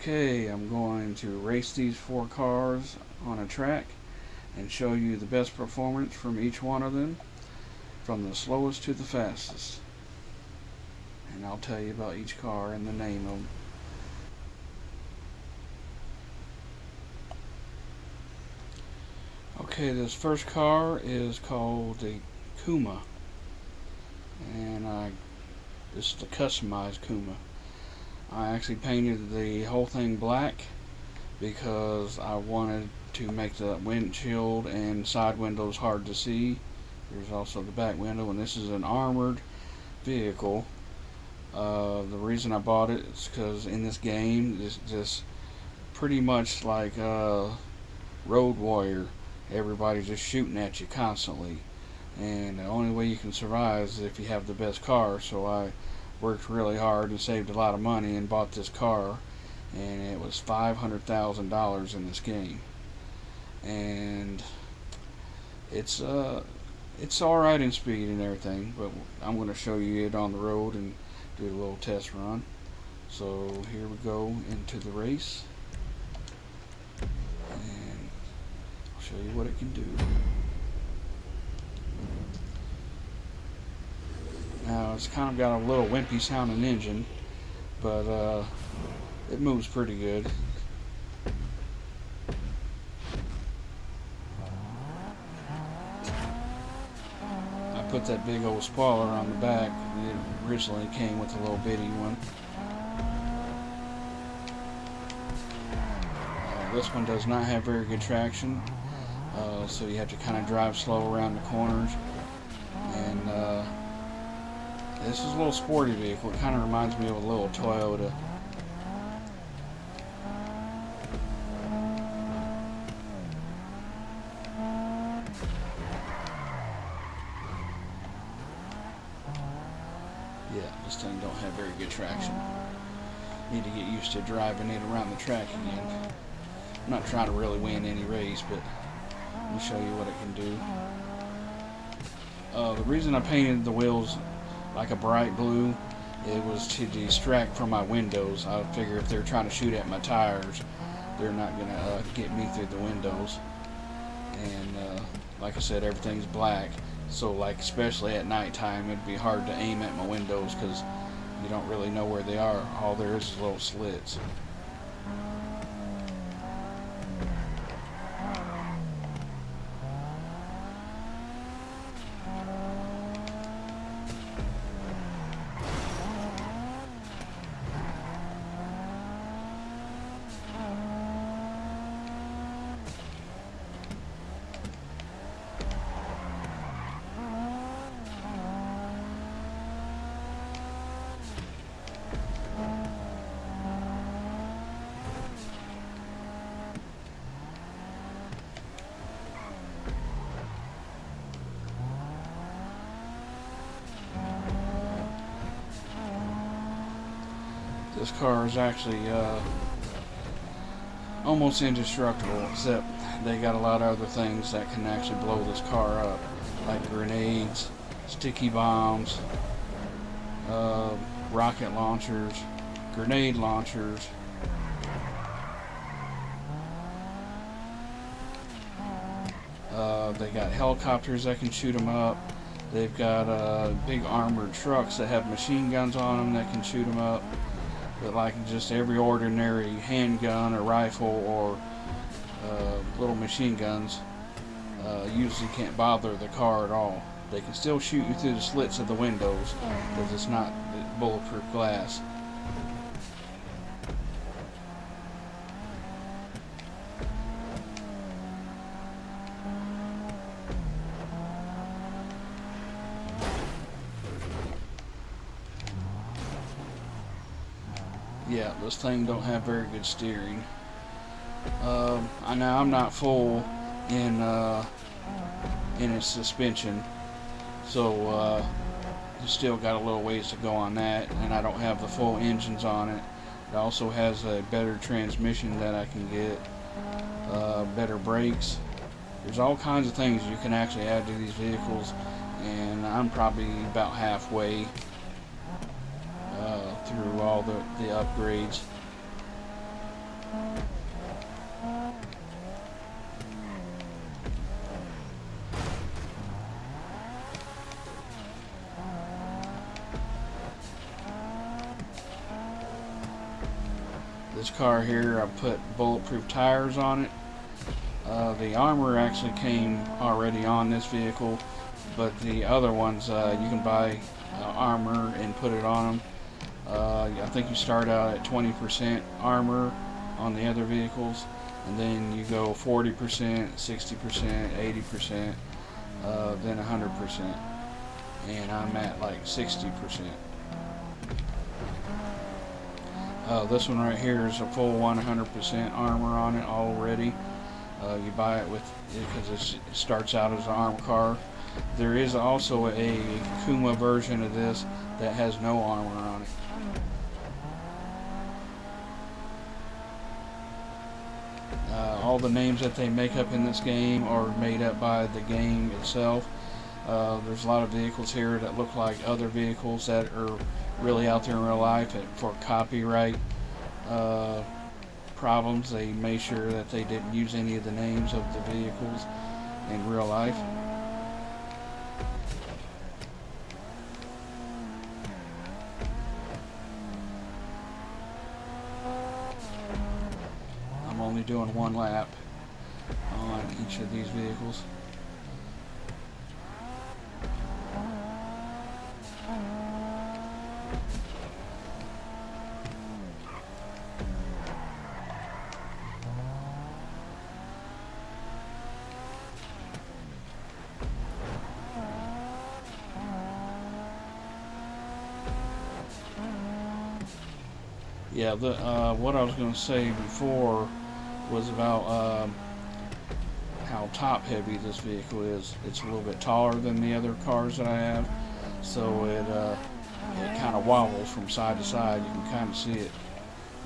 Okay, I'm going to race these four cars on a track and show you the best performance from each one of them, from the slowest to the fastest. And I'll tell you about each car and the name of them. Okay, this first car is called the Kuma, and this is the customized Kuma. I actually painted the whole thing black because I wanted to make the windshield and side windows hard to see. There's also the back window, and this is an armored vehicle. The reason I bought it is because in this game, it's just pretty much like Road Warrior. Everybody's just shooting at you constantly, and the only way you can survive is if you have the best car. So I worked really hard and saved a lot of money and bought this car, and it was $500,000 in this game. And it's alright in speed and everything, but I'm going to show you it on the road and do a little test run. So here we go into the race, and I'll show you what it can do. Now it's kind of got a little wimpy sounding engine, but it moves pretty good. I put that big old spoiler on the back. It originally came with a little bitty one. This one does not have very good traction, so you have to kind of drive slow around the corners. And this is a little sporty vehicle. It kind of reminds me of a little Toyota. Yeah, this thing don't have very good traction. Need to get used to driving it around the track again. I'm not trying to really win any race, but let me show you what it can do. The reason I painted the wheels like a bright blue, it was to distract from my windows. I figure if they're trying to shoot at my tires, they're not going to get me through the windows. And like I said, everything's black, so like especially at nighttime, it'd be hard to aim at my windows because you don't really know where they are. All there is little slits. This car is actually almost indestructible, except they got a lot of other things that can actually blow this car up, like grenades, sticky bombs, rocket launchers, grenade launchers. They got helicopters that can shoot them up. They've got big armored trucks that have machine guns on them that can shoot them up. But like just every ordinary handgun or rifle or little machine guns usually can't bother the car at all. They can still shoot you through the slits of the windows because it's not bulletproof glass. Yeah, this thing don't have very good steering. I know I'm not full in its suspension, so it's still got a little ways to go on that, and I don't have the full engines on it. It also has a better transmission that I can get, better brakes. There's all kinds of things you can actually add to these vehicles, and I'm probably about halfway through all the upgrades. this car here, I put bulletproof tires on it. The armor actually came already on this vehicle, but the other ones you can buy armor and put it on them. I think you start out at 20% armor on the other vehicles, and then you go 40%, 60%, 80%, then 100%, and I'm at like 60%. This one right here is a full 100% armor on it already. You buy it with because it starts out as an armed car. There is also a Kuma version of this that has no armor on it. All the names that they make up in this game are made up by the game itself. There's a lot of vehicles here that look like other vehicles that are really out there in real life, and for copyright problems they made sure that they didn't use any of the names of the vehicles in real life. I'm only doing one lap on each of these vehicles. Yeah, what I was going to say before was about how top heavy this vehicle is. It's a little bit taller than the other cars that I have, so it kind of wobbles from side to side. You can kind of see it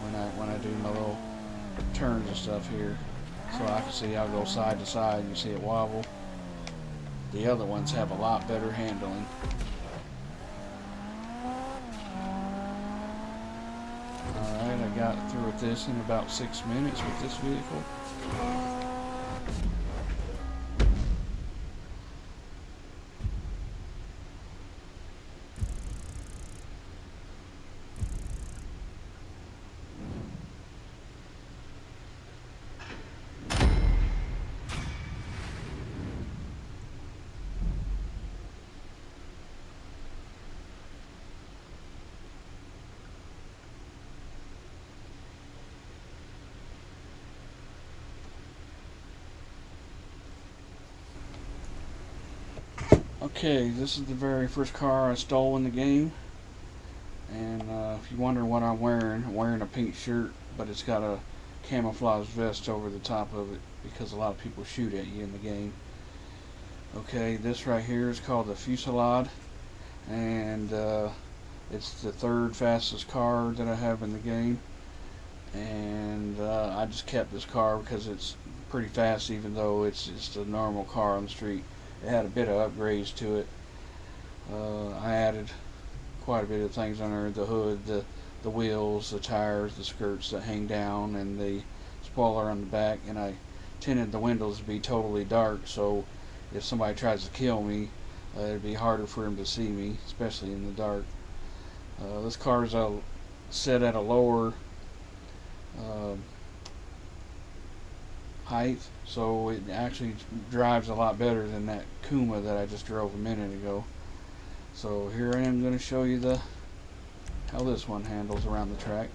when I do my little turns and stuff here. So I can see I'll go side to side and you see it wobble. The other ones have a lot better handling. Alright, I got through with this in about 6 minutes with this vehicle. Okay, this is the very first car I stole in the game, and if you wonder what I'm wearing a pink shirt, but it's got a camouflage vest over the top of it because a lot of people shoot at you in the game. Okay, this right here is called the Fusillade, and it's the third fastest car that I have in the game, and I just kept this car because it's pretty fast even though it's just a normal car on the street. It had a bit of upgrades to it. I added quite a bit of things on there: the hood, the wheels, the tires, the skirts that hang down, and the spoiler on the back. And I tinted the windows to be totally dark, so if somebody tries to kill me, it'd be harder for them to see me, especially in the dark. This car is set at a lower height, so it actually drives a lot better than that Kuma that I just drove a minute ago. So here I am going to show you how this one handles around the track.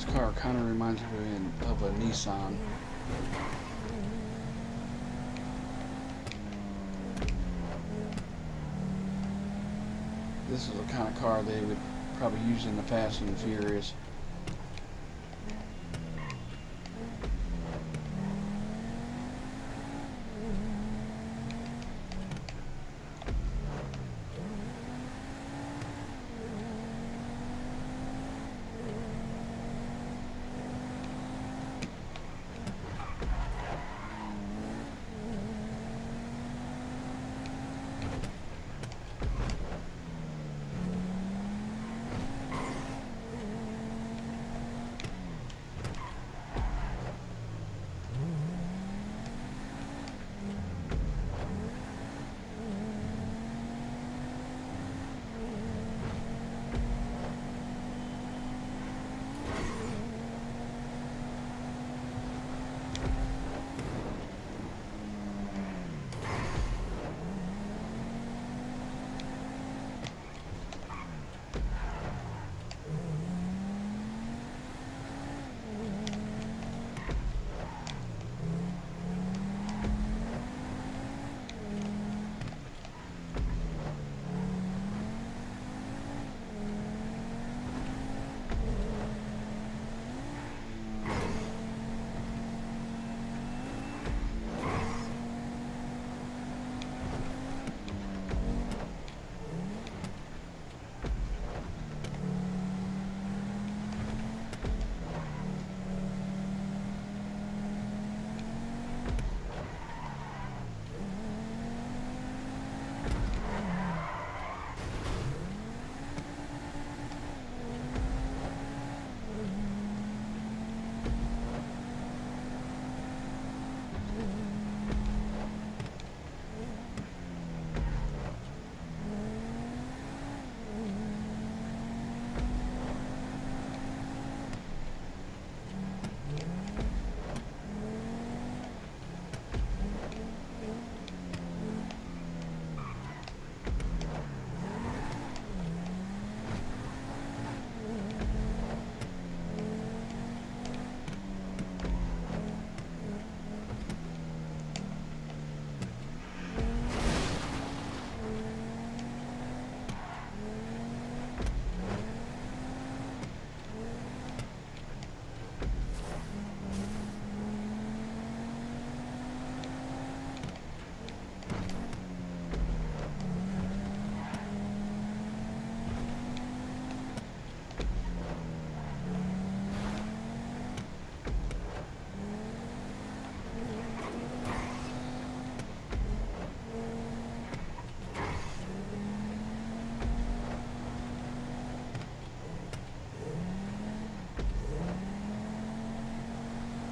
This car kind of reminds me of a Nissan. This is the kind of car they would probably use in the Fast and the Furious.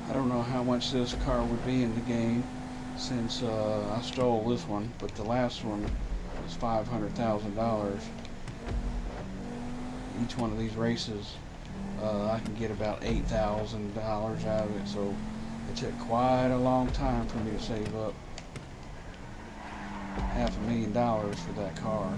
I don't know how much this car would be in the game since I stole this one, but the last one was $500,000. Each one of these races, I can get about $8,000 out of it, so it took quite a long time for me to save up $500,000 for that car.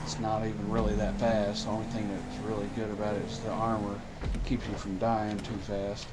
It's not even really that fast. The only thing that's really good about it is the armor. It keeps you from dying too fast.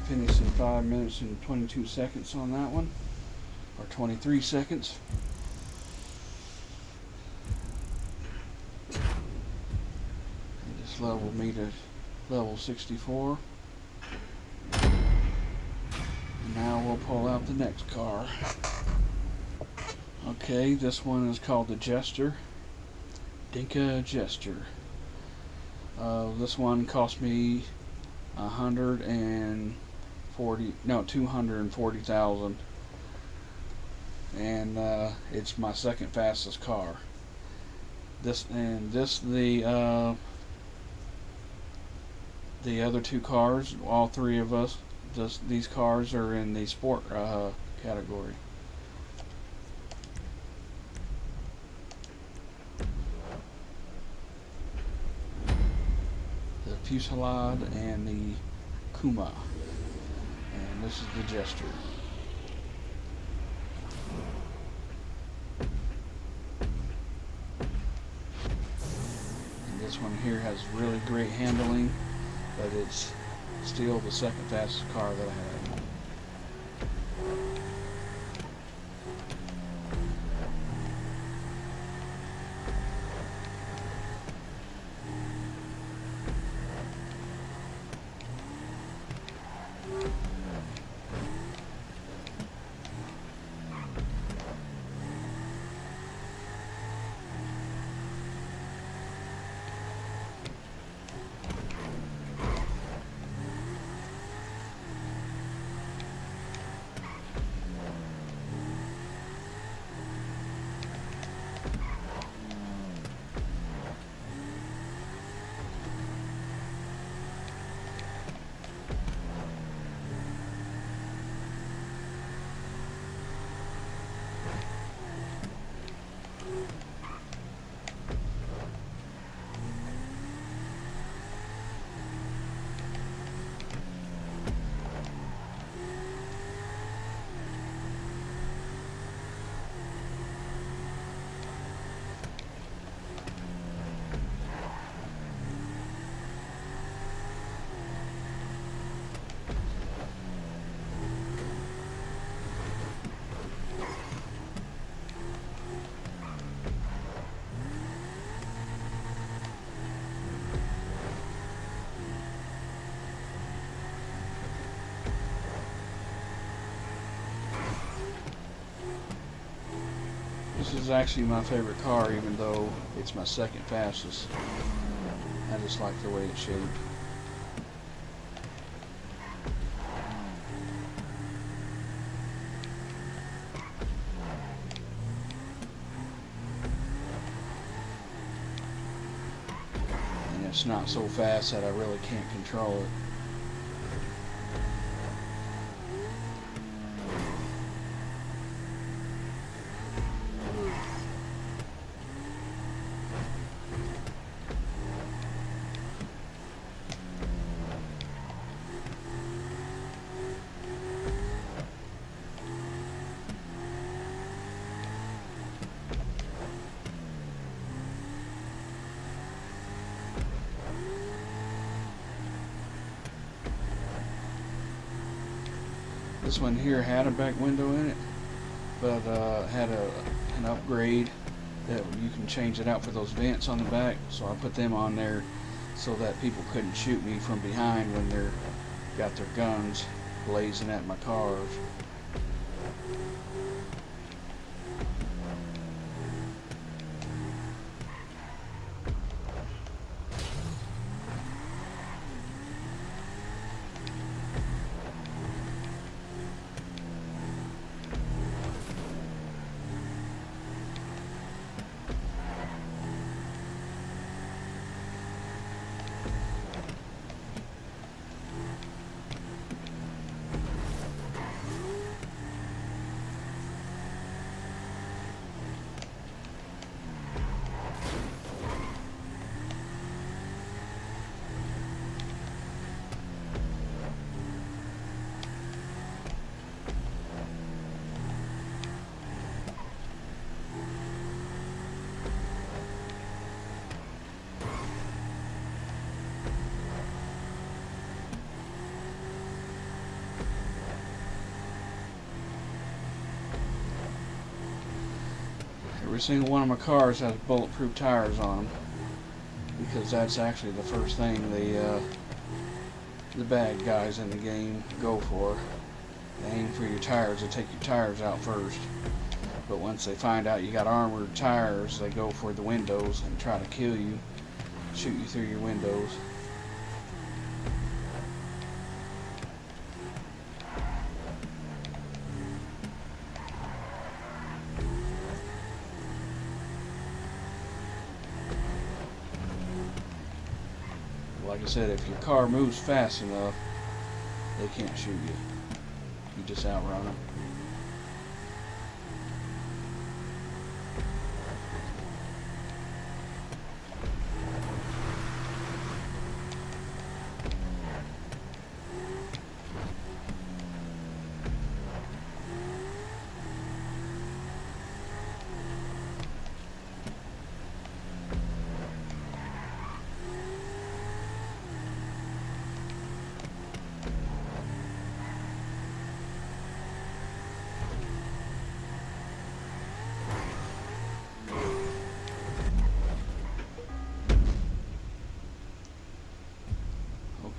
Finished in 5 minutes and 22 seconds on that one, or 23 seconds. It just leveled me to level 64. And now we'll pull out the next car. Okay, this one is called the Jester. Dinka Jester. This one cost me 240,000, and it's my second fastest car. The other two cars, all three of us, these cars are in the sport category. The Fusillade and the Kuma, and this is the Jester. And this one here has really great handling, but it's still the second fastest car that I had. This is actually my favorite car, even though it's my second fastest. I just like the way it's shaped. And it's not so fast that I really can't control it. This one here had a back window in it, but had an upgrade that you can change it out for those vents on the back, so I put them on there so that people couldn't shoot me from behind when they're got their guns blazing at my cars. Every single one of my cars has bulletproof tires on them, because that's actually the first thing the bad guys in the game go for. They aim for your tires, they take your tires out first. But once they find out you got armored tires, they go for the windows and try to kill you, shoot you through your windows. Like I said, if your car moves fast enough, they can't shoot you. You just outrun them.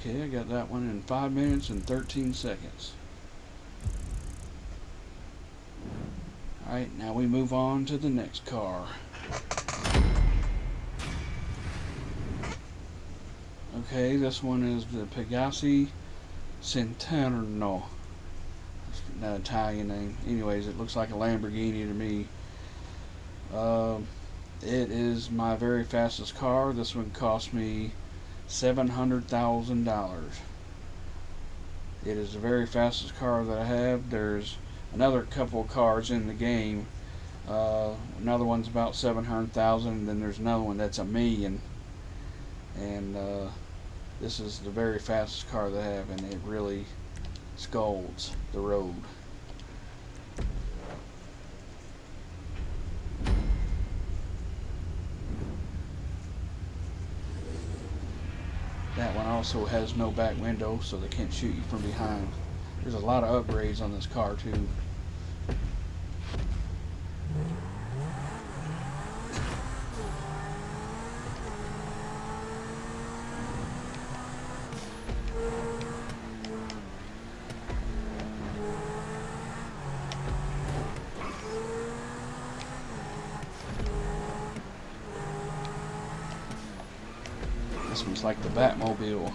Okay, I got that one in 5 minutes and 13 seconds. Alright, now we move on to the next car. Okay, this one is the Pegassi Centenario. That's an Italian name. Anyways, it looks like a Lamborghini to me. It is my very fastest car. This one cost me $700,000. It is the very fastest car that I have. There's another couple of cars in the game. Another one's about 700,000. Then there's another one that's $1 million. And this is the very fastest car that I have, and it really scolds the road. That one also has no back window, so they can't shoot you from behind. There's a lot of upgrades on this car too. This one's like the Batmobile.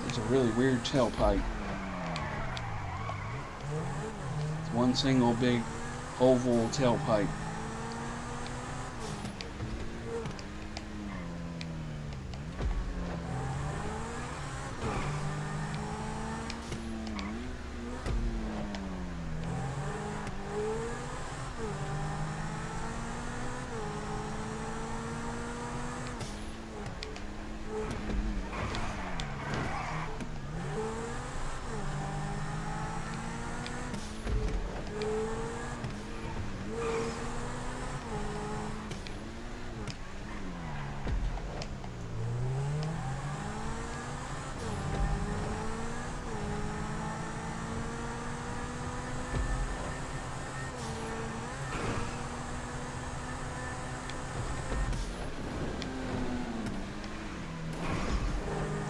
It's a really weird tailpipe. One single big oval tailpipe.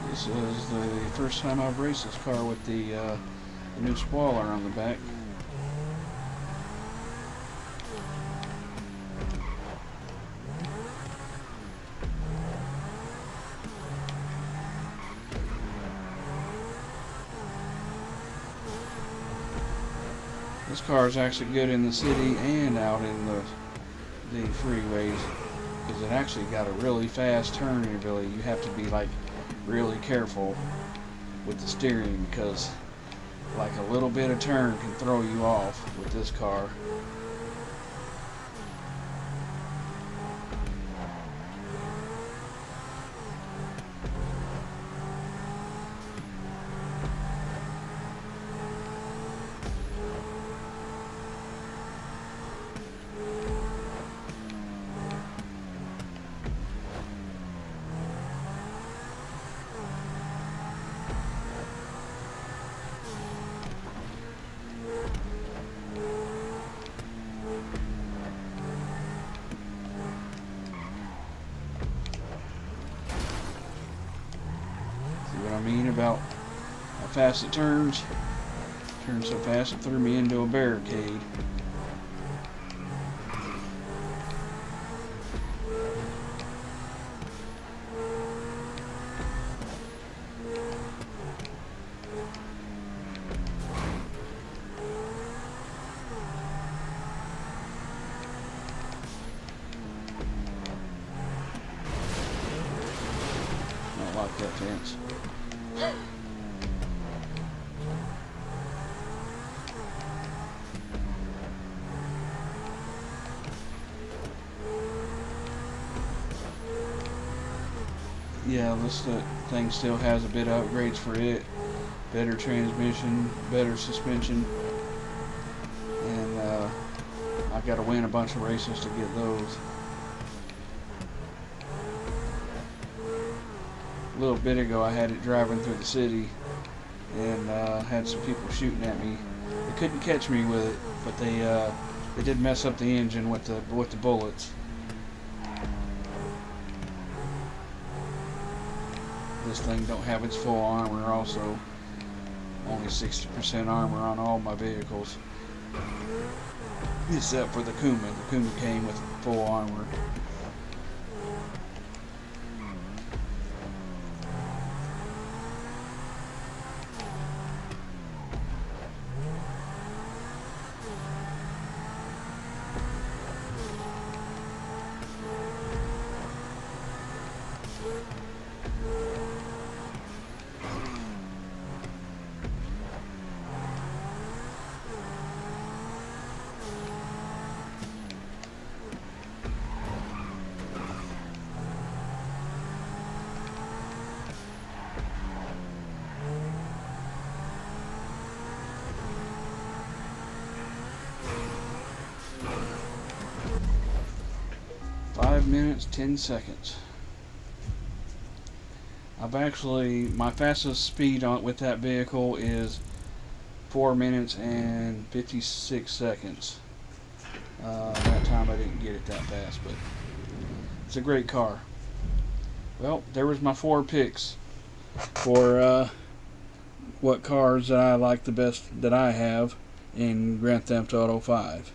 This is the first time I've raced this car with the new spoiler on the back. This car is actually good in the city and out in the freeways, because it actually got a really fast turning ability. You have to be like really careful with the steering, because like a little bit of turn can throw you off with this car. mean about how fast it turns. Turned so fast it threw me into a barricade. I like that fence. Yeah, this thing still has a bit of upgrades for it. Better transmission, better suspension, and I got to win a bunch of races to get those. A little bit ago I had it driving through the city and had some people shooting at me. They couldn't catch me with it, but they did mess up the engine with the bullets. This thing don't have its full armor, also only 60% armor on all my vehicles, except for the Kuma. The Kuma came with full armor. Five minutes, 10 seconds. My fastest speed with that vehicle is 4 minutes and 56 seconds. That time I didn't get it that fast, but it's a great car. Well, there was my 4 picks for what cars that I like the best that I have in Grand Theft Auto 5.